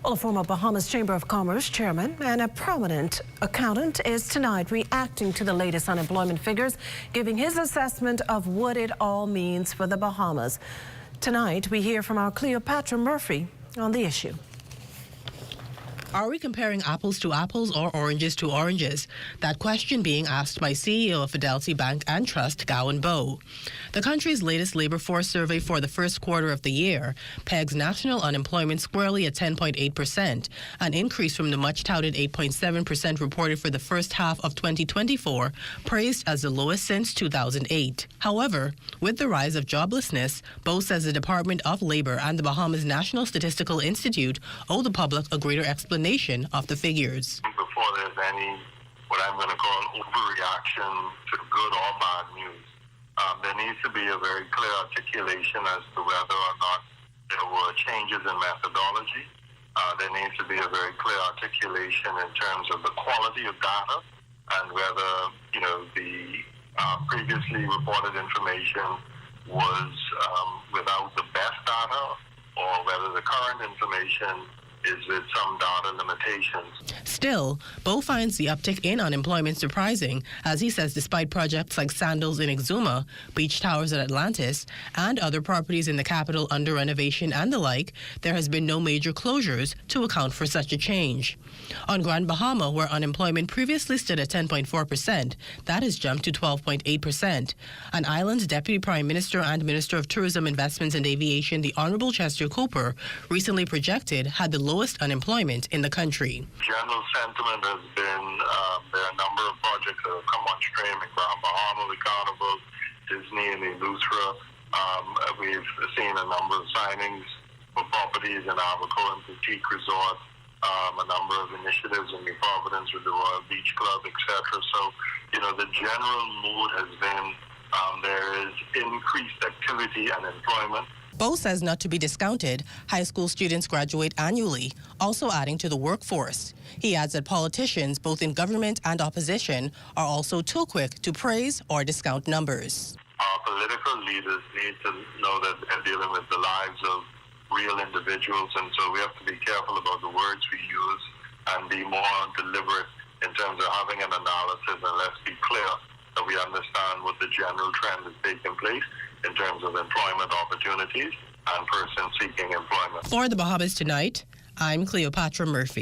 Well, a former Bahamas Chamber of Commerce chairman and a prominent accountant is tonight reacting to the latest unemployment figures, giving his assessment of what it all means for the Bahamas. Tonight, we hear from our Cleopatra Murphy on the issue. Are we comparing apples to apples or oranges to oranges? That question being asked by CEO of Fidelity Bank and Trust, Gowon Bowe. The country's latest labor force survey for the first quarter of the year pegs national unemployment squarely at 10.8%, an increase from the much-touted 8.7% reported for the first half of 2024, praised as the lowest since 2008. However, with the rise of joblessness, Bowe says the Department of Labor and the Bahamas National Statistical Institute owe the public a greater explanation of the figures. Before there's any, what I'm going to call overreaction to good or bad news, there needs to be a very clear articulation as to whether or not there were changes in methodology. There needs to be a very clear articulation in terms of the quality of data and whether, the previously reported information was without the best data or whether the current information is with some data limitations. Still, Bowe finds the uptick in unemployment surprising, as he says despite projects like Sandals in Exuma, beach towers at Atlantis, and other properties in the capital under renovation and the like, there has been no major closures to account for such a change. On Grand Bahama, where unemployment previously stood at 10.4%, that has jumped to 12.8%. An island's Deputy Prime Minister and Minister of Tourism, Investments and Aviation, the Honorable Chester Cooper, recently projected had the lowest unemployment in the country. General sentiment has been there are a number of projects that have come on stream in Grand Bahama, the Carnival, Disney, and Eleuthera. We've seen a number of signings for properties in Abaco and Boutique Resort, a number of initiatives in New Providence with the Royal Beach Club, etc. So, the general mood has been there is increased activity and employment. Bowe says not to be discounted, high school students graduate annually, also adding to the workforce. He adds that politicians, both in government and opposition, are also too quick to praise or discount numbers. Our political leaders need to know that they're dealing with the lives of real individuals, and so we have to be careful about the words we use and be more deliberate in terms of having an analysis, and let's be clear that we understand what the general trend is taking place in terms of employment opportunities and persons seeking employment. For the Bahamas Tonight, I'm Cleopatra Murphy.